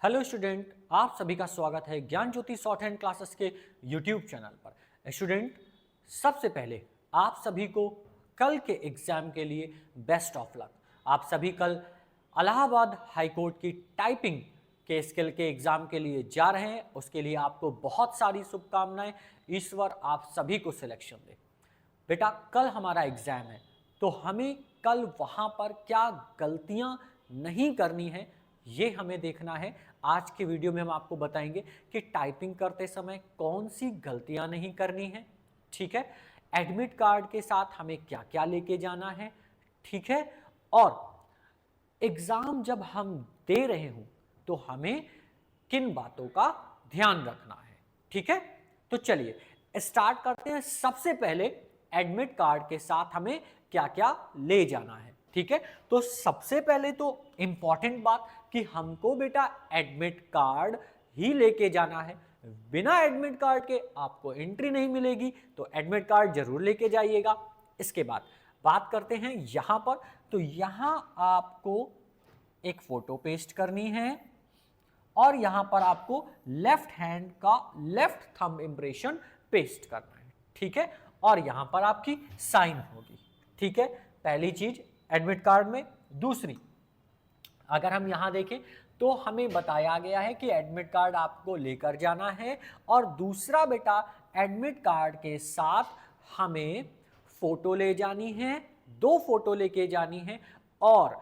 Hello student, आप सभी का स्वागत है ज्ञान ज्योति शॉर्ट हैंड क्लासेस के यूट्यूब चैनल पर। स्टूडेंट, सबसे पहले आप सभी को कल के एग्जाम के लिए बेस्ट ऑफ लक। आप सभी कल इलाहाबाद हाई कोर्ट की टाइपिंग के स्किल के एग्जाम के लिए जा रहे हैं। उसके लिए आपको बहुत सारी शुभकामनाएं। ईश्वर आप सभी को सिलेक्शन दे। बेटा, कल हमारा एग्जाम है तो हमें कल वहां पर क्या गलतियां नहीं करनी है ये हमें देखना है। आज के वीडियो में हम आपको बताएंगे कि टाइपिंग करते समय कौन सी गलतियां नहीं करनी है। ठीक है, एडमिट कार्ड के साथ हमें क्या क्या लेके जाना है। ठीक है, और एग्जाम जब हम दे रहे हों तो हमें किन बातों का ध्यान रखना है। ठीक है, तो चलिए स्टार्ट करते हैं। सबसे पहले एडमिट कार्ड के साथ हमें क्या क्या ले जाना है। ठीक है, तो सबसे पहले तो इंपॉर्टेंट बात कि हमको बेटा एडमिट कार्ड ही लेके जाना है। बिना एडमिट कार्ड के आपको एंट्री नहीं मिलेगी, तो एडमिट कार्ड जरूर लेके जाइएगा। इसके बाद बात करते हैं यहां पर। तो यहां आपको एक फोटो पेस्ट करनी है और यहां पर आपको लेफ्ट हैंड का लेफ्ट थंब इंप्रेशन पेस्ट करना है। ठीक है, और यहां पर आपकी साइन होगी। ठीक है, पहली चीज एडमिट कार्ड में। दूसरी, अगर हम यहां देखें तो हमें बताया गया है कि एडमिट कार्ड आपको लेकर जाना है। और दूसरा बेटा, एडमिट कार्ड के साथ हमें फोटो ले जानी है, 2 फोटो लेके जानी है और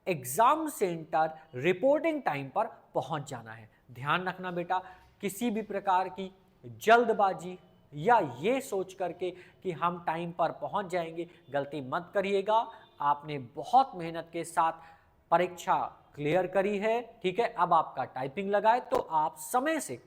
एग्जाम सेंटर रिपोर्टिंग टाइम पर पहुंच जाना है। ध्यान रखना बेटा, किसी भी प्रकार की जल्दबाजी या ये सोच करके कि हम टाइम पर पहुंच जाएंगे, गलती मत करिएगा। आपने बहुत मेहनत के साथ परीक्षा क्लियर करी है। ठीक है, अब आपका टाइपिंग लगाए तो आप समय से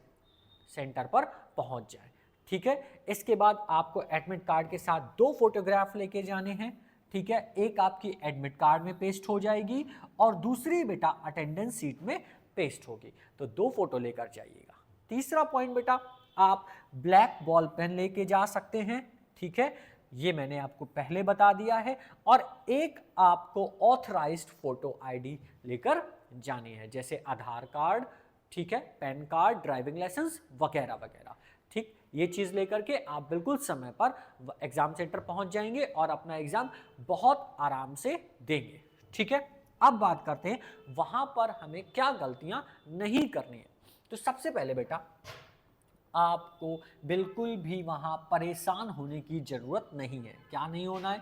सेंटर पर पहुंच जाए। ठीक है, इसके बाद आपको एडमिट कार्ड के साथ 2 फोटोग्राफ लेके जाने हैं। ठीक है, एक आपकी एडमिट कार्ड में पेस्ट हो जाएगी और दूसरी बेटा अटेंडेंस सीट में पेस्ट होगी। तो 2 फोटो लेकर जाइएगा। तीसरा पॉइंट बेटा, आप ब्लैक बॉल पेन लेके जा सकते हैं। ठीक है, ये मैंने आपको पहले बता दिया है। और एक आपको ऑथराइज्ड फोटो आईडी लेकर जानी है, जैसे आधार कार्ड, ठीक है, पैन कार्ड, ड्राइविंग लाइसेंस वगैरह वगैरह। ठीक, ये चीज लेकर के आप बिल्कुल समय पर एग्जाम सेंटर पहुंच जाएंगे और अपना एग्जाम बहुत आराम से देंगे। ठीक है, अब बात करते हैं वहां पर हमें क्या गलतियां नहीं करनी है। तो सबसे पहले बेटा, आपको बिल्कुल भी वहां परेशान होने की जरूरत नहीं है। क्या नहीं होना है?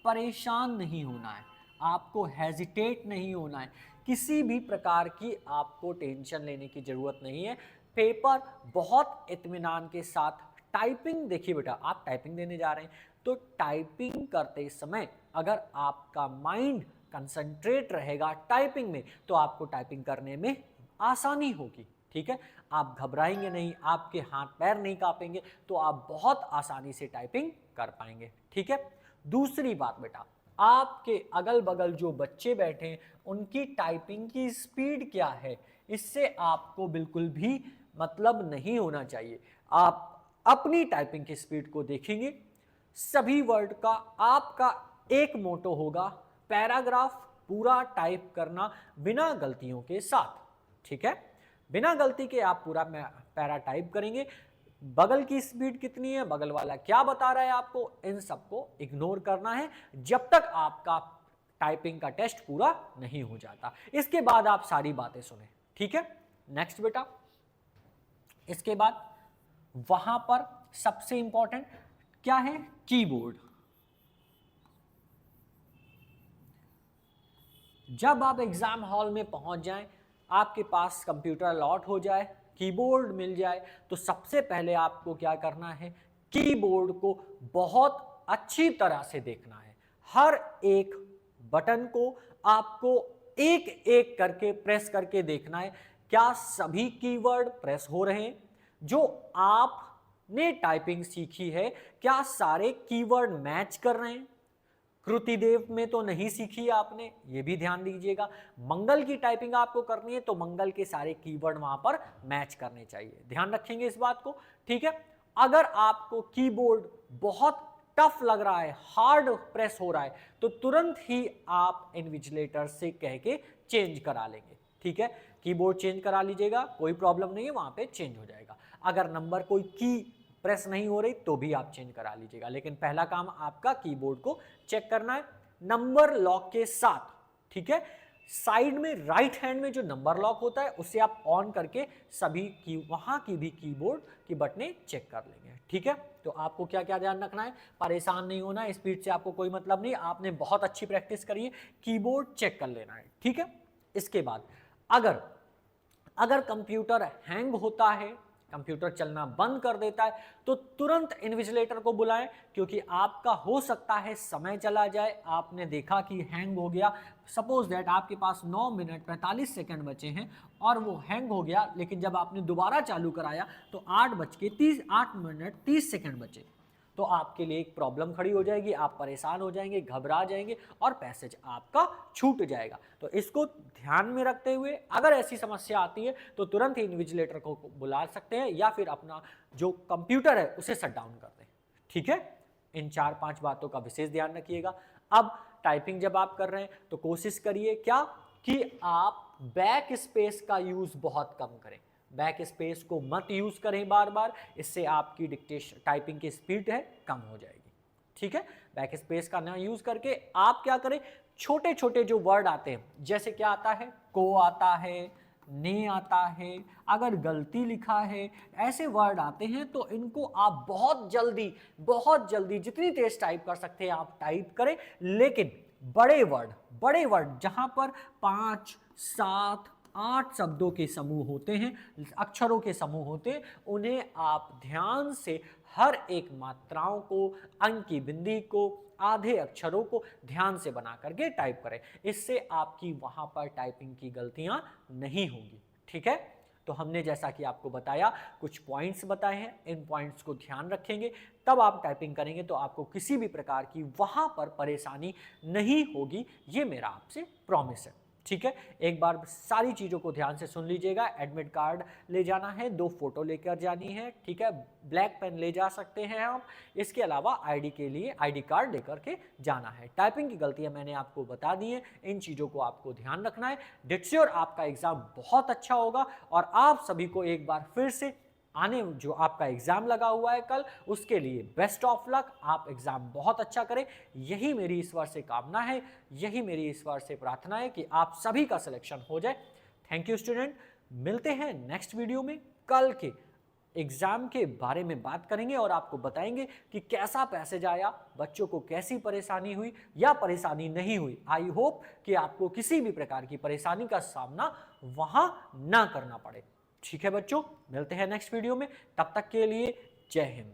परेशान नहीं होना है। आपको हेजिटेट नहीं होना है। किसी भी प्रकार की आपको टेंशन लेने की जरूरत नहीं है। पेपर बहुत इत्मीनान के साथ टाइपिंग, देखिए बेटा, आप टाइपिंग देने जा रहे हैं तो टाइपिंग करते समय अगर आपका माइंड कंसंट्रेट रहेगा टाइपिंग में तो आपको टाइपिंग करने में आसानी होगी। ठीक है, आप घबराएंगे नहीं, आपके हाथ पैर नहीं कांपेंगे, तो आप बहुत आसानी से टाइपिंग कर पाएंगे। ठीक है, दूसरी बात बेटा, आपके अगल बगल जो बच्चे बैठे हैं उनकी टाइपिंग की स्पीड क्या है, इससे आपको बिल्कुल भी मतलब नहीं होना चाहिए। आप अपनी टाइपिंग की स्पीड को देखेंगे। सभी वर्ड का आपका एक मोटो होगा, पैराग्राफ पूरा टाइप करना बिना गलतियों के साथ। ठीक है, बिना गलती के आप पूरा पैरा टाइप करेंगे। बगल की स्पीड कितनी है, बगल वाला क्या बता रहा है आपको, इन सबको इग्नोर करना है जब तक आपका टाइपिंग का टेस्ट पूरा नहीं हो जाता। इसके बाद आप सारी बातें सुने। ठीक है, नेक्स्ट बेटा, इसके बाद वहां पर सबसे इंपॉर्टेंट क्या है? कीबोर्ड। जब आप एग्जाम हॉल में पहुंच जाएं, आपके पास कंप्यूटर अलॉट हो जाए, कीबोर्ड मिल जाए, तो सबसे पहले आपको क्या करना है? कीबोर्ड को बहुत अच्छी तरह से देखना है। हर एक बटन को आपको एक एक करके प्रेस करके देखना है, क्या सभी कीवर्ड प्रेस हो रहे हैं? जो आपने टाइपिंग सीखी है, क्या सारे कीवर्ड मैच कर रहे हैं? कृतिदेव में तो नहीं सीखी आपने, ये भी ध्यान दीजिएगा। मंगल की टाइपिंग आपको करनी है तो मंगल के सारे कीवर्ड वहां पर मैच करने चाहिए, ध्यान रखेंगे इस बात को। ठीक है, अगर आपको कीबोर्ड बहुत टफ लग रहा है, हार्ड प्रेस हो रहा है, तो तुरंत ही आप इन्विजिलेटर से कह के चेंज करा लेंगे। ठीक है, कीबोर्ड चेंज करा लीजिएगा, कोई प्रॉब्लम नहीं है, वहाँ पे चेंज हो जाएगा। अगर नंबर कोई की प्रेस नहीं हो रही तो भी आप चेंज करा लीजिएगा, लेकिन पहला काम आपका कीबोर्ड को चेक करना है नंबर लॉक के साथ, ठीक है। साइड में राइट हैंड में जो नंबर लॉक होता है उसे आप ऑन करके सभी की वहां की भी कीबोर्ड की बटनें चेक कर लेंगे, ठीक है। तो आपको क्या क्या ध्यान रखना है, परेशान नहीं होना है, स्पीड से आपको कोई मतलब नहीं, आपने बहुत अच्छी प्रैक्टिस करी है, कीबोर्ड चेक कर लेना है, ठीक है। इसके बाद अगर कंप्यूटर हैंग होता है, कंप्यूटर चलना बंद कर देता है, तो तुरंत इन्विजिलेटर को बुलाएं, क्योंकि आपका हो सकता है समय चला जाए, आपने देखा कि हैंग हो गया, सपोज दैट आपके पास 9 मिनट 45 सेकंड बचे हैं और वो हैंग हो गया, लेकिन जब आपने दोबारा चालू कराया तो 8 मिनट 30 सेकंड बचे, तो आपके लिए एक प्रॉब्लम खड़ी हो जाएगी, आप परेशान हो जाएंगे, घबरा जाएंगे और पैसेज आपका छूट जाएगा। तो इसको ध्यान में रखते हुए अगर ऐसी समस्या आती है तो तुरंत ही इन्विजिलेटर को बुला सकते हैं या फिर अपना जो कंप्यूटर है उसे शट डाउन कर दें, ठीक है। इन 4-5 बातों का विशेष ध्यान रखिएगा। अब टाइपिंग जब आप कर रहे हैं तो कोशिश करिए क्या कि आप बैक स्पेस का यूज बहुत कम करें, बैक स्पेस को मत यूज करें बार बार, इससे आपकी डिक्टेशन टाइपिंग की स्पीड है कम हो जाएगी, ठीक है। बैक स्पेस का ना यूज करके आप क्या करें, छोटे छोटे जो वर्ड आते हैं, जैसे क्या आता है, को आता है, ने आता है, अगर गलती लिखा है, ऐसे वर्ड आते हैं तो इनको आप बहुत जल्दी जितनी तेज टाइप कर सकते हैं आप टाइप करें, लेकिन बड़े वर्ड जहां पर 5, 7, 8 शब्दों के समूह होते हैं, अक्षरों के समूह होते हैं, उन्हें आप ध्यान से हर एक मात्राओं को, अंक की बिंदी को, आधे अक्षरों को ध्यान से बना करके टाइप करें, इससे आपकी वहां पर टाइपिंग की गलतियां नहीं होंगी, ठीक है। तो हमने जैसा कि आपको बताया कुछ पॉइंट्स बताए हैं, इन पॉइंट्स को ध्यान रखेंगे तब आप टाइपिंग करेंगे तो आपको किसी भी प्रकार की वहां पर परेशानी नहीं होगी, ये मेरा आपसे प्रॉमिस है, ठीक है। एक बार सारी चीज़ों को ध्यान से सुन लीजिएगा। एडमिट कार्ड ले जाना है, 2 फोटो लेकर जानी है, ठीक है। ब्लैक पेन ले जा सकते हैं आप, इसके अलावा आईडी के लिए आईडी कार्ड लेकर के जाना है। टाइपिंग की गलतियां मैंने आपको बता दी हैं, इन चीज़ों को आपको ध्यान रखना है। डिट श्योर आपका एग्जाम बहुत अच्छा होगा और आप सभी को एक बार फिर से आने जो आपका एग्जाम लगा हुआ है कल, उसके लिए बेस्ट ऑफ लक, आप एग्जाम बहुत अच्छा करें, यही मेरी ईश्वर से कामना है, यही मेरी ईश्वर से प्रार्थना है कि आप सभी का सिलेक्शन हो जाए। थैंक यू स्टूडेंट, मिलते हैं नेक्स्ट वीडियो में, कल के एग्जाम के बारे में बात करेंगे और आपको बताएंगे कि कैसा पैसेज आया, बच्चों को कैसी परेशानी हुई या परेशानी नहीं हुई। आई होप कि आपको किसी भी प्रकार की परेशानी का सामना वहां ना करना पड़े, ठीक है बच्चों। मिलते हैं नेक्स्ट वीडियो में, तब तक के लिए जय हिंद।